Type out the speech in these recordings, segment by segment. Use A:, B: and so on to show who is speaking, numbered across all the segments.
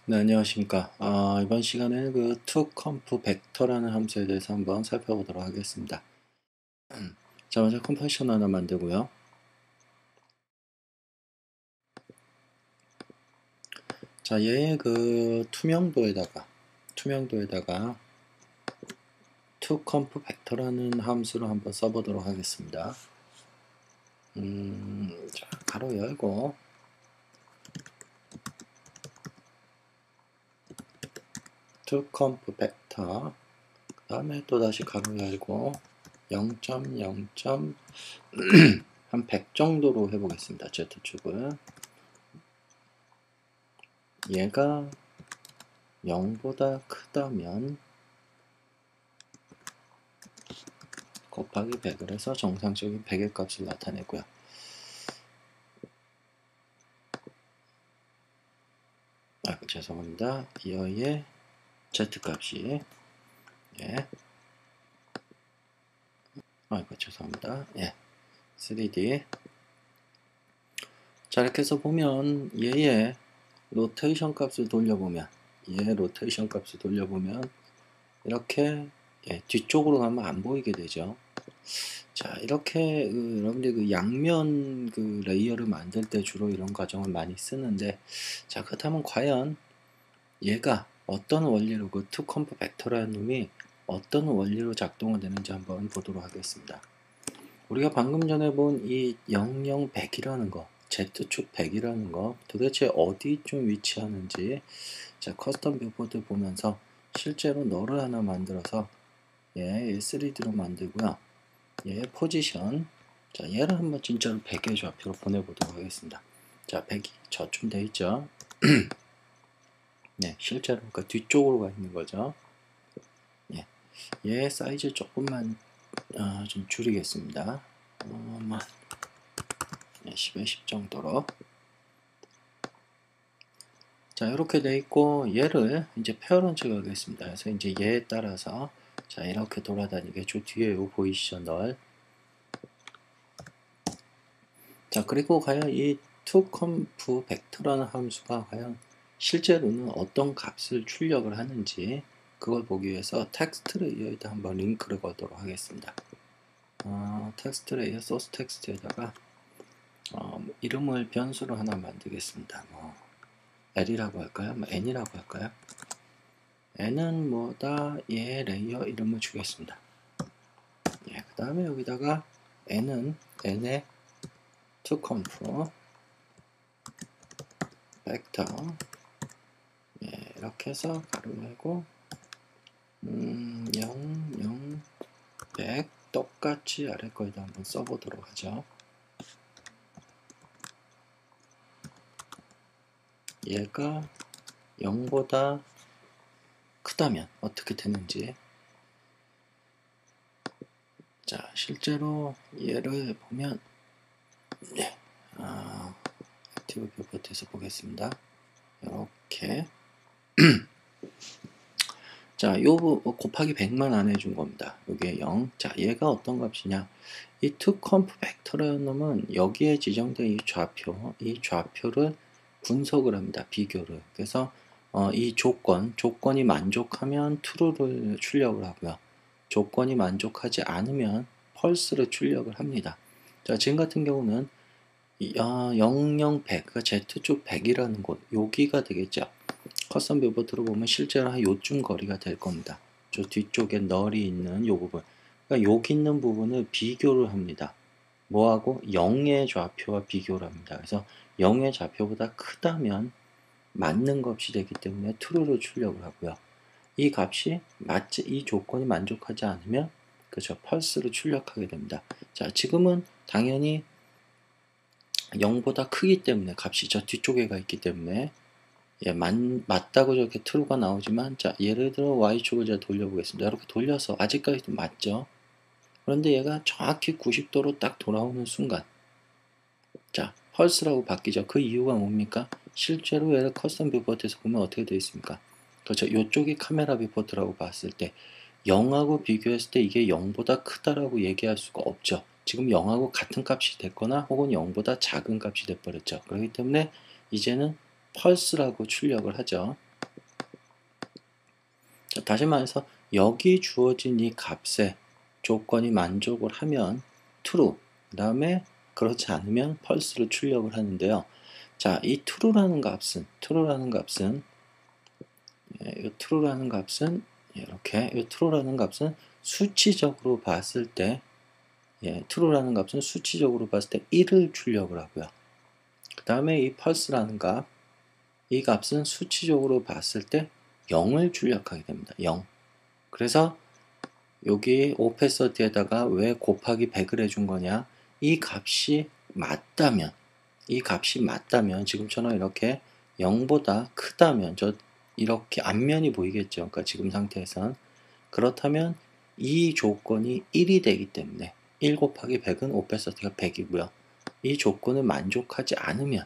A: 네, 안녕하십니까. 이번 시간에는 그 toConf 벡터라는 함수에 대해서 한번 살펴보도록 하겠습니다. 자, 먼저 컴포지션 하나 만들고요. 자, 얘의 그 투명도에다가 toConf 벡터라는 함수를 한번 써보도록 하겠습니다. 자, 가로 열고 toConf 벡터 그 다음에 또 다시 가로 열고 0.0. 한 100 정도로 해보겠습니다. Z축을. 얘가 0보다 크다면 곱하기 100을 해서 정상적인 100의 값을 나타내고요. 죄송합니다. 이어의 z값이 죄송합니다. 3D. 자, 이렇게 해서 보면 얘의 로테이션 값을 돌려보면 이렇게 뒤쪽으로 가면 안 보이게 되죠. 자, 이렇게 여러분들 그 양면 그 레이어를 만들 때 주로 이런 과정을 많이 쓰는데, 자, 그렇다면 과연 얘가 어떤 원리로 그 toConf 벡터라는 놈이 어떤 원리로 작동을 되는지 한번 보도록 하겠습니다. 우리가 방금 전에 본 이 00, 100이라는 거, Z축 100이라는 거 도대체 어디쯤 위치하는지, 자, 커스텀 뷰포트 보면서 실제로 너를 하나 만들어서 3D로 만들고요. 얘 포지션, 자, 얘를 한번 진짜로 100의 좌표로 보내보도록 하겠습니다. 자, 100이 저쯤 돼 있죠. 네, 실제로 그 뒤쪽으로 가 있는 거죠. 얘 사이즈 조금만 좀 줄이겠습니다. 10에 10 정도로. 자, 이렇게 돼 있고 얘를 이제 페어런트 가겠습니다. 그래서 이제 얘에 따라서 자, 이렇게 돌아다니게 저 뒤에 요 포지셔널. 자, 그리고 과연 이 toConf 벡터라는 함수가 과연 실제로는 어떤 값을 출력을 하는지 그걸 보기 위해서 텍스트 레이어에다 한번 링크를 걸도록 하겠습니다. 텍스트 레이어 소스 텍스트에다가 이름을 변수로 하나 만들겠습니다. L이라고 할까요? N이라고 할까요? N은 뭐다? 얘 레이어 이름을 주겠습니다. 그 다음에 여기다가 N은 N의 toConf 벡터 이렇게 해서 가로 열고 0, 0, 100 똑같이 아래 거에다 한번 써보도록 하죠. 얘가 0보다 크다면 어떻게 되는지. 자, 실제로 얘를 보면 액티브 뷰포트에서 보겠습니다. 이렇게 자, 요 곱하기 100만 안 해준 겁니다. 요게 0. 자, 얘가 어떤 값이냐? 이 toConf 벡터라는 놈은 여기에 지정된 이 좌표를 분석을 합니다. 비교를. 그래서 이 조건이 만족하면 true를 출력을 하고요. 조건이 만족하지 않으면 false를 출력을 합니다. 자, 지금 같은 경우는 00, 100, 그러니까 Z축 100이라는 곳, 여기가 되겠죠. 커스텀 뷰포트로 보면 실제로 한 요쯤 거리가 될 겁니다. 저 뒤쪽에 널이 있는 요 부분. 그러니까 여기 있는 부분을 비교를 합니다. 뭐하고? 0의 좌표와 비교를 합니다. 그래서 0의 좌표보다 크다면 맞는 값이 되기 때문에 true를 출력을 하고요. 이 값이 이 조건이 만족하지 않으면 그렇죠, false를 출력하게 됩니다. 자, 지금은 당연히 0보다 크기 때문에 값이 저 뒤쪽에 가 있기 때문에 맞다고 저렇게 true가 나오지만, 자, 예를 들어 y축을 제가 돌려보겠습니다. 이렇게 돌려서 아직까지도 맞죠. 그런데 얘가 정확히 90도로 딱 돌아오는 순간, 자, false라고 바뀌죠. 그 이유가 뭡니까? 실제로 얘를 커스텀 뷰포트에서 보면 어떻게 되어 있습니까? 그렇죠. 이쪽이 카메라 뷰포트라고 봤을 때 0하고 비교했을 때 이게 0보다 크다라고 얘기할 수가 없죠. 지금 0하고 같은 값이 됐거나 혹은 0보다 작은 값이 돼버렸죠. 그렇기 때문에 이제는 펄스라고 출력을 하죠. 자, 다시 말해서 여기 주어진 이 값에 조건이 만족을 하면 true, 그 다음에 그렇지 않으면 false를 출력을 하는데요. 자, 이 true라는 값은 이 true라는 값은 이렇게 이 true라는 값은 수치적으로 봤을 때 true라는 값은 수치적으로 봤을 때 1을 출력을 하고요. 그 다음에 이 false라는 값, 이 값은 수치적으로 봤을 때 0을 출력하게 됩니다. 0. 그래서 여기 opaciti에다가 왜 곱하기 100을 해준 거냐? 이 값이 맞다면 지금처럼 이렇게 0보다 크다면 이렇게 앞면이 보이겠죠. 그러니까 지금 상태에선 그렇다면 이 조건이 1이 되기 때문에 1 곱하기 100은 opaciti가 100이고요. 이 조건을 만족하지 않으면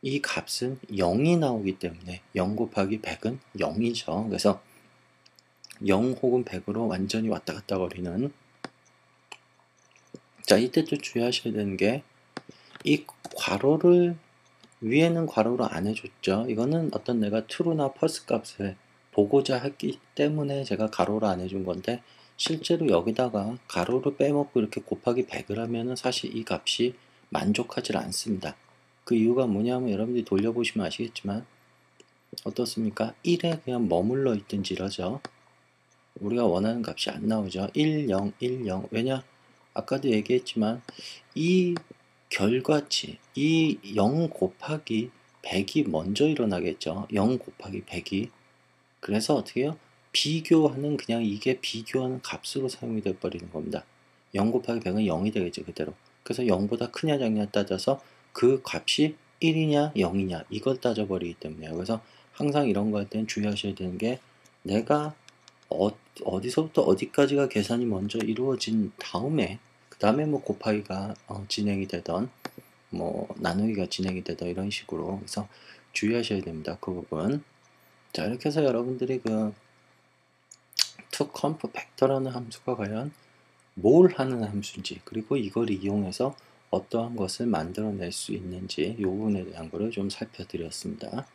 A: 이 값은 0이 나오기 때문에 0 곱하기 100은 0이죠. 그래서 0 혹은 100으로 완전히 왔다 갔다 거리는. 자, 이때 또 주의하셔야 되는 게 이 괄호를 위에는 괄호로 안 해줬죠. 이거는 어떤 내가 true나 false 값을 보고자 했기 때문에 제가 가로로 안 해준 건데 실제로 여기다가 가로를 빼먹고 이렇게 곱하기 100을 하면은 사실 이 값이 만족하지 않습니다. 그 이유가 뭐냐면 여러분들이 돌려보시면 아시겠지만 어떻습니까? 1에 그냥 머물러 있든지 이러죠. 우리가 원하는 값이 안 나오죠. 1, 0, 1, 0. 왜냐? 아까도 얘기했지만 이 결과치, 이 0 곱하기 100이 먼저 일어나겠죠. 0 곱하기 100이. 그래서 어떻게 해요? 비교하는 그냥 이게 비교하는 값으로 사용이 돼 버리는 겁니다. 0 곱하기 100은 0이 되겠죠. 그대로. 그래서 0보다 크냐 작냐 따져서 그 값이 1이냐 0이냐 이걸 따져버리기 때문에요. 그래서 항상 이런 거 할 때는 주의하셔야 되는 게 내가 어디서부터 어디까지가 계산이 먼저 이루어진 다음에 그 다음에 뭐 곱하기가 진행이 되던 뭐 나누기가 진행이 되던 이런 식으로. 그래서 주의하셔야 됩니다. 그 부분. 자, 이렇게 해서 여러분들이 그 toConf 벡터라는 함수가 과연 뭘 하는 함수인지 그리고 이걸 이용해서 어떠한 것을 만들어낼 수 있는지 이 부분에 대한 거를 좀 살펴드렸습니다.